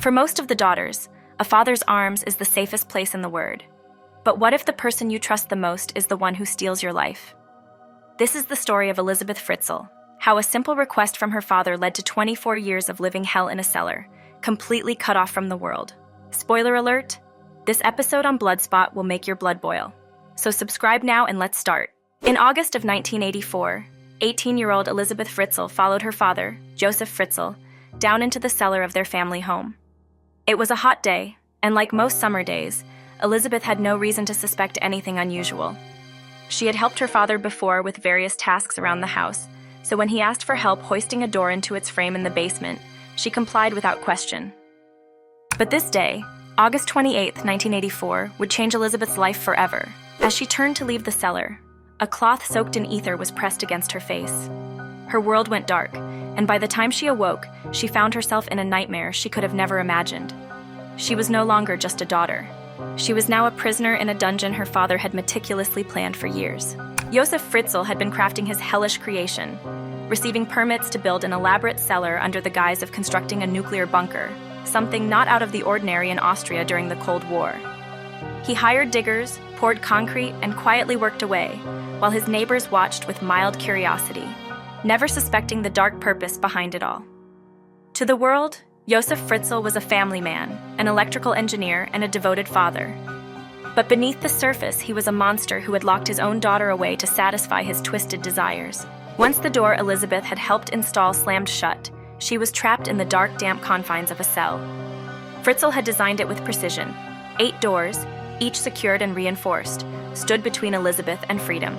For most of the daughters, a father's arms is the safest place in the world. But what if the person you trust the most is the one who steals your life? This is the story of Elisabeth Fritzl, how a simple request from her father led to 24 years of living hell in a cellar, completely cut off from the world. Spoiler alert, this episode on Bloodspot will make your blood boil. So subscribe now and let's start. In August of 1984, 18-year-old Elisabeth Fritzl followed her father, Joseph Fritzl, down into the cellar of their family home. It was a hot day, and like most summer days, Elisabeth had no reason to suspect anything unusual. She had helped her father before with various tasks around the house, so when he asked for help hoisting a door into its frame in the basement, she complied without question. But this day, August 28, 1984, would change Elisabeth's life forever. As she turned to leave the cellar, a cloth soaked in ether was pressed against her face. Her world went dark, and by the time she awoke, she found herself in a nightmare she could have never imagined. She was no longer just a daughter. She was now a prisoner in a dungeon her father had meticulously planned for years. Joseph Fritzl had been crafting his hellish creation, receiving permits to build an elaborate cellar under the guise of constructing a nuclear bunker, something not out of the ordinary in Austria during the Cold War. He hired diggers, poured concrete, and quietly worked away, while his neighbors watched with mild curiosity, never suspecting the dark purpose behind it all. To the world, Joseph Fritzl was a family man, an electrical engineer, and a devoted father. But beneath the surface, he was a monster who had locked his own daughter away to satisfy his twisted desires. Once the door Elisabeth had helped install slammed shut, she was trapped in the dark, damp confines of a cell. Fritzl had designed it with precision. 8 doors, each secured and reinforced, stood between Elisabeth and freedom.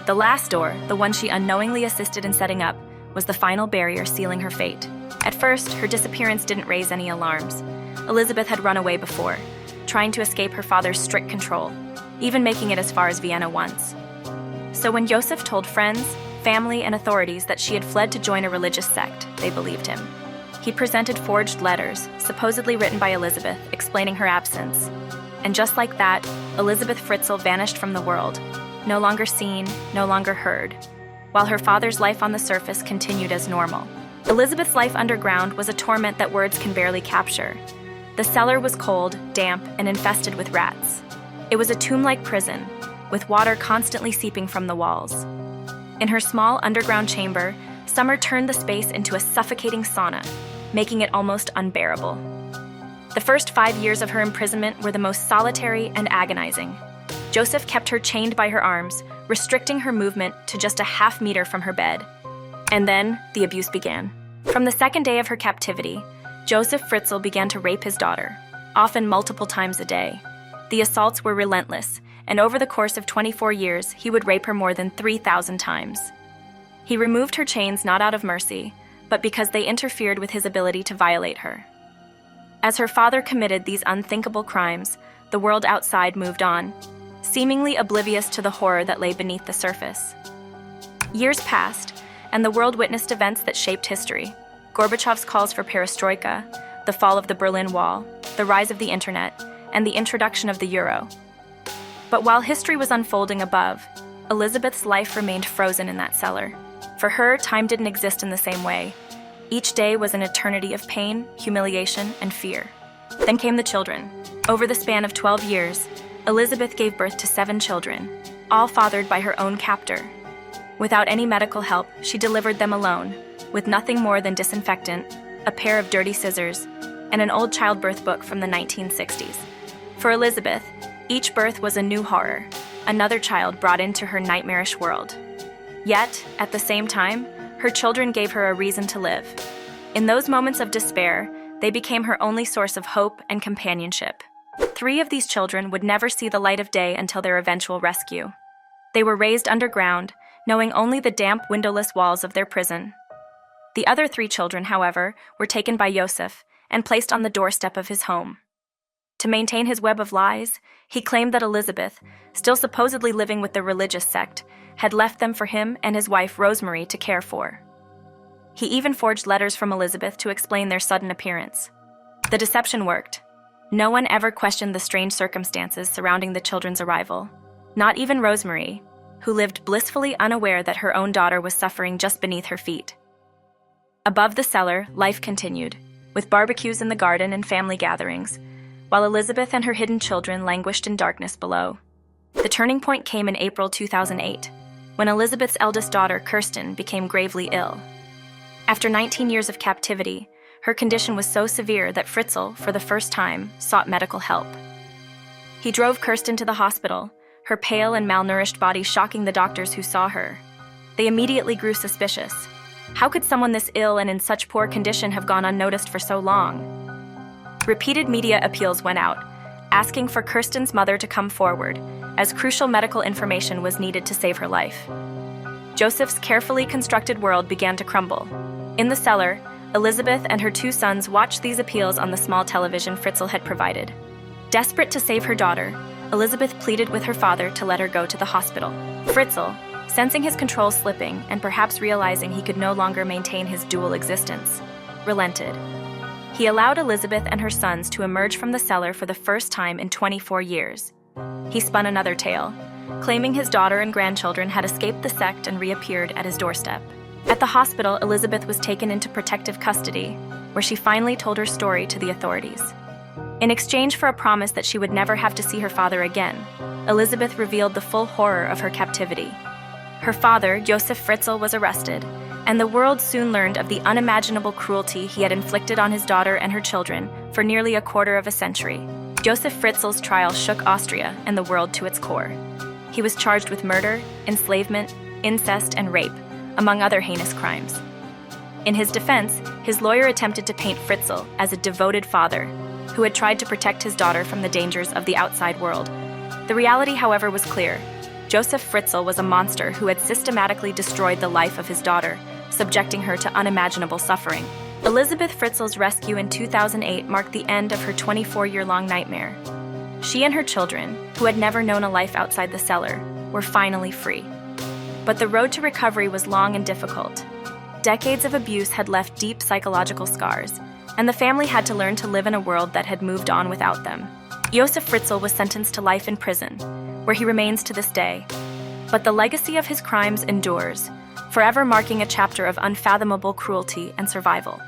The last door, the one she unknowingly assisted in setting up, was the final barrier sealing her fate. At first, her disappearance didn't raise any alarms. Elisabeth had run away before, trying to escape her father's strict control, even making it as far as Vienna once. So when Joseph told friends, family, and authorities that she had fled to join a religious sect, they believed him. He presented forged letters, supposedly written by Elisabeth, explaining her absence. And just like that, Elisabeth Fritzl vanished from the world, no longer seen, no longer heard, while her father's life on the surface continued as normal. Elisabeth's life underground was a torment that words can barely capture. The cellar was cold, damp, and infested with rats. It was a tomb-like prison, with water constantly seeping from the walls. In her small underground chamber, summer turned the space into a suffocating sauna, making it almost unbearable. The first 5 years of her imprisonment were the most solitary and agonizing. Joseph kept her chained by her arms, restricting her movement to just a half meter from her bed. And then, the abuse began. From the second day of her captivity, Joseph Fritzl began to rape his daughter, often multiple times a day. The assaults were relentless, and over the course of 24 years, he would rape her more than 3,000 times. He removed her chains not out of mercy, but because they interfered with his ability to violate her. As her father committed these unthinkable crimes, the world outside moved on, seemingly oblivious to the horror that lay beneath the surface. Years passed, and the world witnessed events that shaped history. Gorbachev's calls for perestroika, the fall of the Berlin Wall, the rise of the internet, and the introduction of the euro. But while history was unfolding above, Elisabeth's life remained frozen in that cellar. For her, time didn't exist in the same way. Each day was an eternity of pain, humiliation, and fear. Then came the children. Over the span of 12 years, Elisabeth gave birth to 7 children, all fathered by her own captor. Without any medical help, she delivered them alone, with nothing more than disinfectant, a pair of dirty scissors, and an old childbirth book from the 1960s. For Elisabeth, each birth was a new horror, another child brought into her nightmarish world. Yet, at the same time, her children gave her a reason to live. In those moments of despair, they became her only source of hope and companionship. 3 of these children would never see the light of day until their eventual rescue. They were raised underground, knowing only the damp, windowless walls of their prison. The other 3 children, however, were taken by Joseph and placed on the doorstep of his home. To maintain his web of lies, he claimed that Elisabeth, still supposedly living with the religious sect, had left them for him and his wife Rosemary to care for. He even forged letters from Elisabeth to explain their sudden appearance. The deception worked. No one ever questioned the strange circumstances surrounding the children's arrival, not even Rosemary, who lived blissfully unaware that her own daughter was suffering just beneath her feet. Above the cellar, life continued. with barbecues in the garden and family gatherings, while Elisabeth and her hidden children languished in darkness below. The turning point came in April 2008, when Elisabeth's eldest daughter, Kirsten, became gravely ill. After 19 years of captivity, her condition was so severe that Fritzl, for the first time, sought medical help. He drove Kirsten to the hospital, her pale and malnourished body shocking the doctors who saw her. They immediately grew suspicious. How could someone this ill and in such poor condition have gone unnoticed for so long? Repeated media appeals went out, asking for Kirsten's mother to come forward, as crucial medical information was needed to save her life. Joseph's carefully constructed world began to crumble. In the cellar, Elisabeth and her two sons watched these appeals on the small television Fritzl had provided. Desperate to save her daughter, Elisabeth pleaded with her father to let her go to the hospital. Fritzl, sensing his control slipping and perhaps realizing he could no longer maintain his dual existence, relented. He allowed Elisabeth and her sons to emerge from the cellar for the first time in 24 years. He spun another tale, claiming his daughter and grandchildren had escaped the sect and reappeared at his doorstep. At the hospital, Elisabeth was taken into protective custody, where she finally told her story to the authorities. In exchange for a promise that she would never have to see her father again, Elisabeth revealed the full horror of her captivity. Her father, Joseph Fritzl, was arrested, and the world soon learned of the unimaginable cruelty he had inflicted on his daughter and her children for nearly a quarter of a century. Joseph Fritzl's trial shook Austria and the world to its core. He was charged with murder, enslavement, incest, and rape, among other heinous crimes. In his defense, his lawyer attempted to paint Fritzl as a devoted father who had tried to protect his daughter from the dangers of the outside world. The reality, however, was clear. Joseph Fritzl was a monster who had systematically destroyed the life of his daughter, subjecting her to unimaginable suffering. Elisabeth Fritzl's rescue in 2008 marked the end of her 24-year-long nightmare. She and her children, who had never known a life outside the cellar, were finally free. But the road to recovery was long and difficult. Decades of abuse had left deep psychological scars, and the family had to learn to live in a world that had moved on without them. Joseph Fritzl was sentenced to life in prison, where he remains to this day. But the legacy of his crimes endures, forever marking a chapter of unfathomable cruelty and survival.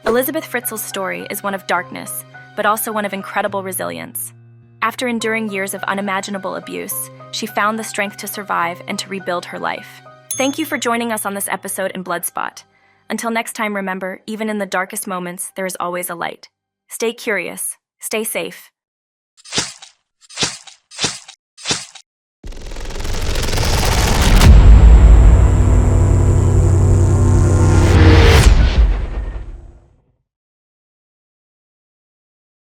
Elisabeth Fritzl's story is one of darkness, but also one of incredible resilience. After enduring years of unimaginable abuse, she found the strength to survive and to rebuild her life. Thank you for joining us on this episode in Bloodspot. Until next time, remember, even in the darkest moments, there is always a light. Stay curious, stay safe,